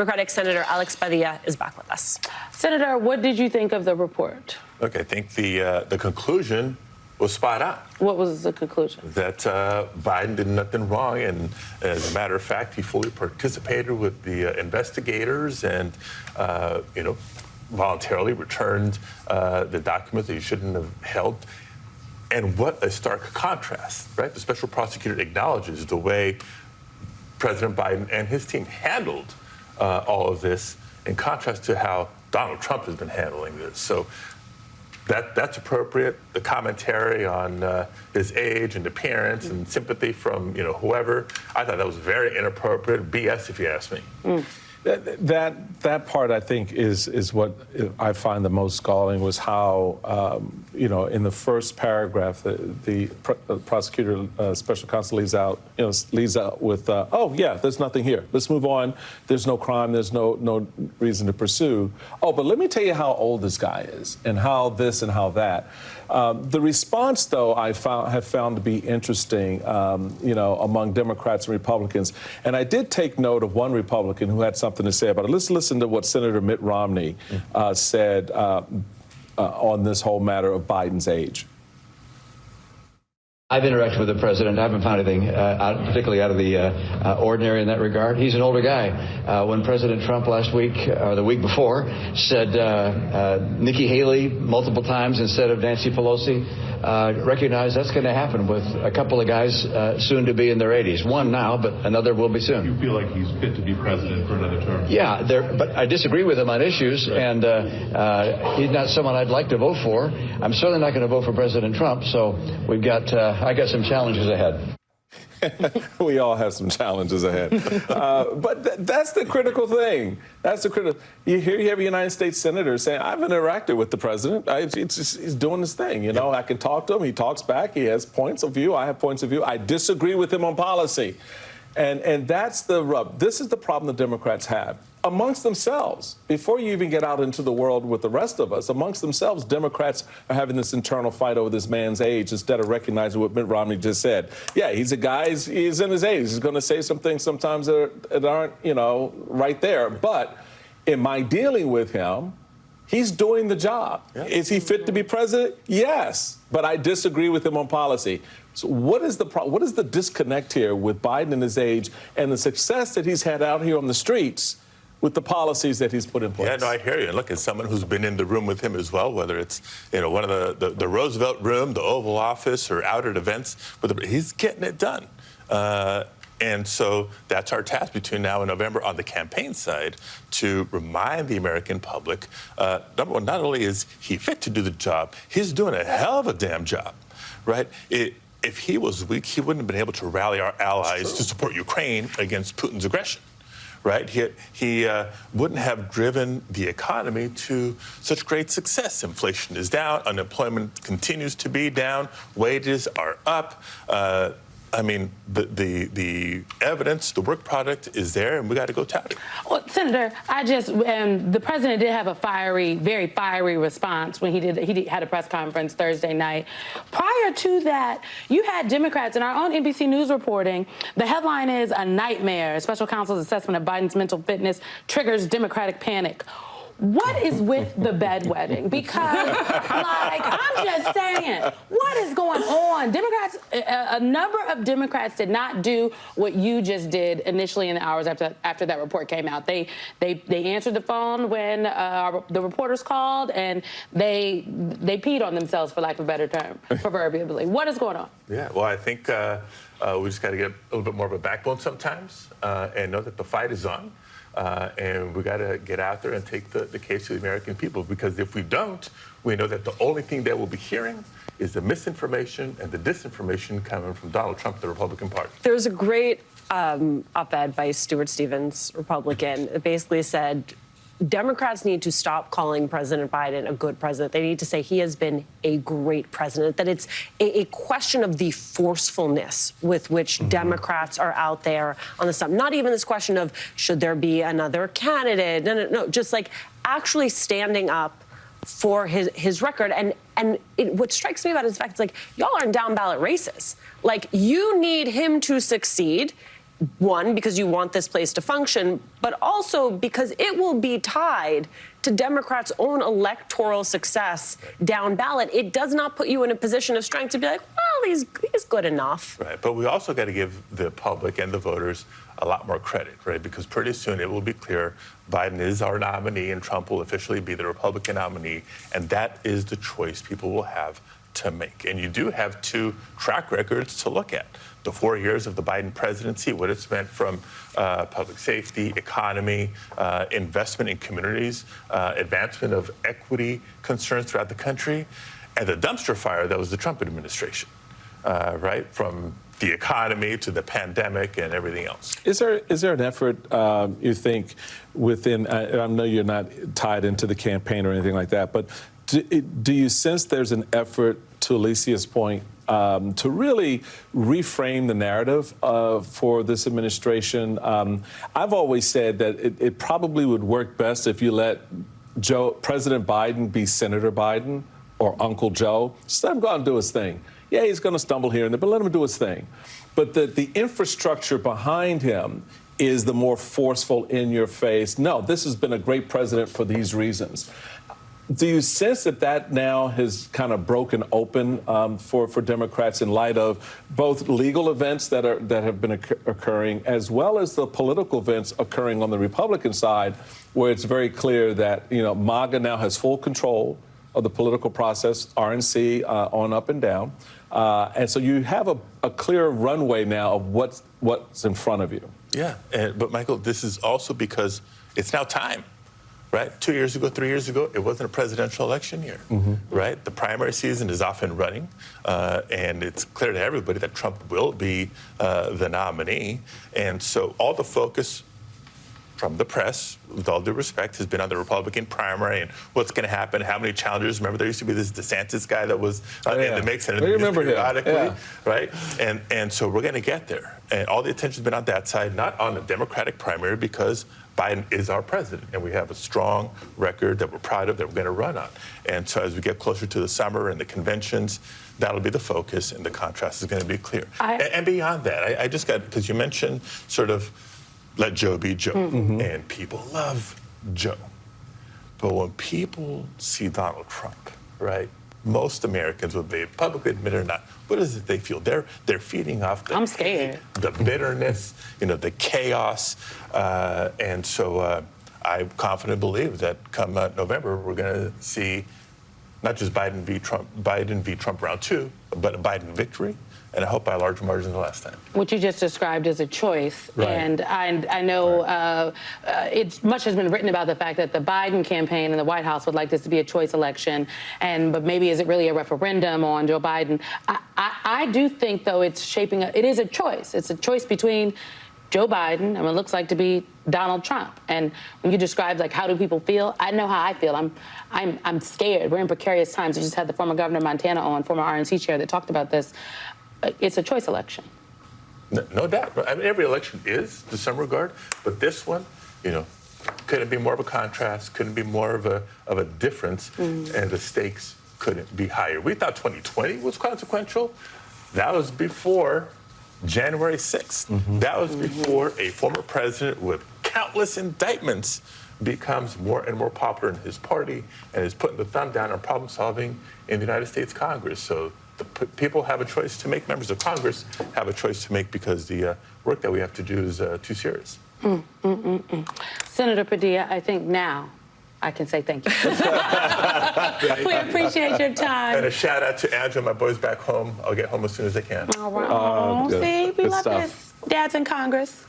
Democratic Senator Alex Padilla is back with us. Senator, what did you think of the report? Look, I think the conclusion was spot on. What was the conclusion? That Biden did nothing wrong, and as a matter of fact, he fully participated with the investigators and, voluntarily returned the documents that he shouldn't have held. And what a stark contrast, right? The special prosecutor acknowledges the way President Biden and his team handled all of this in contrast to how Donald Trump has been handling this. So that's appropriate. The commentary on his age and appearance and sympathy from whoever, I thought that was very inappropriate. BS, if you ask me. That part, I think, is what I find the most galling, was how, in the first paragraph, the prosecutor, special counsel leaves out with, oh, yeah, there's nothing here. Let's move on. There's no crime. There's no reason to pursue. Oh, but let me tell you how old this guy is and how this and how that. The response, though, have found to be interesting, among Democrats and Republicans. And I did take note of one Republican who had something to say about it. Let's listen to what Senator Mitt Romney said on this whole matter of Biden's age. I've interacted with the president. I haven't found anything particularly out of the ordinary in that regard. He's an older guy. When President Trump last week, or the week before, said Nikki Haley multiple times instead of Nancy Pelosi, recognize that's going to happen with a couple of guys soon to be in their 80s. One now, but another will be soon. You feel like he's fit to be president for another term? Yeah, but I disagree with him on issues, and he's not someone I'd like to vote for. I'm certainly not going to vote for President Trump, so I got some challenges ahead. We all have some challenges ahead. But that's the critical thing. That's the critical. You have a United States senator saying, I've interacted with the president. He's doing his thing. I can talk to him. He talks back. He has points of view. I have points of view. I disagree with him on policy. And that's the rub. This is the problem the Democrats have. Amongst themselves, before you even get out into the world with the rest of us, amongst themselves, Democrats are having this internal fight over this man's age instead of recognizing what Mitt Romney just said. Yeah, he's a guy, he's in his 80s. He's going to say some things sometimes that aren't, right there. But in my dealing with him, he's doing the job. Yeah. Is he fit to be president? Yes. But I disagree with him on policy. So what is the disconnect here with Biden and his age and the success that he's had out here on the streets with the policies that he's put in place? Yeah, no, I hear you. And look, as someone who's been in the room with him as well, whether it's, one of the Roosevelt Room, the Oval Office, or out at events, he's getting it done. And so that's our task between now and November on the campaign side, to remind the American public, number one, not only is he fit to do the job, he's doing a hell of a damn job, right? If he was weak, he wouldn't have been able to rally our allies to support Ukraine against Putin's aggression. Right? He wouldn't have driven the economy to such great success. Inflation is down. Unemployment continues to be down. Wages are up. The evidence, the work product is there, and we got to go tout it. Well, Senator, the president did have a very fiery response when he had a press conference Thursday night. Prior to that, you had Democrats in our own NBC News reporting. The headline is "A Nightmare. Special Counsel's assessment of Biden's mental fitness triggers Democratic panic." What is with the bedwetting? Because, I'm just saying, what is going on? Democrats, a number of Democrats did not do what you just did initially in the hours after that report came out. They answered the phone when the reporters called, and they peed on themselves, for lack of a better term, proverbially. What is going on? Yeah, well, I think we just got to get a little bit more of a backbone sometimes and know that the fight is on. And we got to get out there and take the case to the American people, because if we don't, we know that the only thing they will be hearing is the misinformation and the disinformation coming from Donald Trump, the Republican Party. There was a great op-ed by Stuart Stevens, Republican, that basically said Democrats need to stop calling President Biden a good president. They need to say he has been a great president, that it's a question of the forcefulness with which Democrats are out there on the stump. Not even this question of should there be another candidate. No, just like actually standing up for his record. And what strikes me about it is the fact it's like, y'all are in down ballot races. Like, you need him to succeed. One, because you want this place to function, but also because it will be tied to Democrats' own electoral success down ballot. It does not put you in a position of strength to be like, well, he's good enough. Right, but we also got to give the public and the voters a lot more credit, right? Because pretty soon it will be clear Biden is our nominee and Trump will officially be the Republican nominee, and that is the choice people will have to make. And you do have two track records to look at. The 4 years of the Biden presidency, what it's meant from public safety, economy, investment in communities, advancement of equity concerns throughout the country, and the dumpster fire that was the Trump administration, right? From the economy to the pandemic and everything else. Is there an effort, you think, within, I know you're not tied into the campaign or anything like that, but do you sense there's an effort, to Alicia's point, to really reframe the narrative for this administration? I've always said that it probably would work best if you let President Biden be Senator Biden or Uncle Joe. Just let him go out and do his thing. Yeah, he's going to stumble here and there, but let him do his thing. But the infrastructure behind him is the more forceful, in your face. No, this has been a great president for these reasons. Do you sense that now has kind of broken open for Democrats in light of both legal events that have been occurring, as well as the political events occurring on the Republican side, where it's very clear that MAGA now has full control of the political process, RNC on up and down, and so you have a clear runway now of what's in front of you. Yeah, but Michael, this is also because it's now time. Right? 2 years ago, 3 years ago, it wasn't a presidential election year, right? The primary season is off and running, and it's clear to everybody that Trump will be the nominee. And so all the focus from the press, with all due respect, has been on the Republican primary and what's going to happen, how many challengers. Remember, there used to be this DeSantis guy that was in the mix, and I remember periodically, right? And so we're going to get there. And all the attention's been on that side, not on the Democratic primary, because Biden is our president, and we have a strong record that we're proud of, that we're going to run on. And so as we get closer to the summer and the conventions, that'll be the focus, and the contrast is going to be clear. And beyond that, I just got, because you mentioned sort of let Joe be Joe, and people love Joe. But when people see Donald Trump, right, most Americans, whether they publicly admit it or not, what is it they feel? They're feeding off I'm scared. The bitterness, the chaos. And so I confidently believe that come November, we're going to see not just Biden v. Trump round 2, but a Biden victory. And I hope by a large margin the last time. What you just described as a choice. Right. And I know much has been written about the fact that the Biden campaign and the White House would like this to be a choice election. But maybe is it really a referendum on Joe Biden? I do think, though, it is a choice. It's a choice between Joe Biden and what it looks like to be Donald Trump. And when you describe, like, how do people feel? I know how I feel. I'm scared. We're in precarious times. We just had the former governor of Montana on, former RNC chair, that talked about this. It's a choice election. No doubt. I mean, every election is to some regard, but this one, couldn't be more of a contrast, couldn't be more of a difference, and the stakes couldn't be higher. We thought 2020 was consequential. That was before January 6th. That was before a former president with countless indictments becomes more and more popular in his party and is putting the thumb down on problem solving in the United States Congress. So people have a choice to make. Members of Congress have a choice to make, because the work that we have to do is too serious. Senator Padilla, I think now I can say thank you. We appreciate your time. And a shout out to Andrew, my boys back home. I'll get home as soon as I can. All right. Good. See, we Good love stuff. this. Dad's in Congress.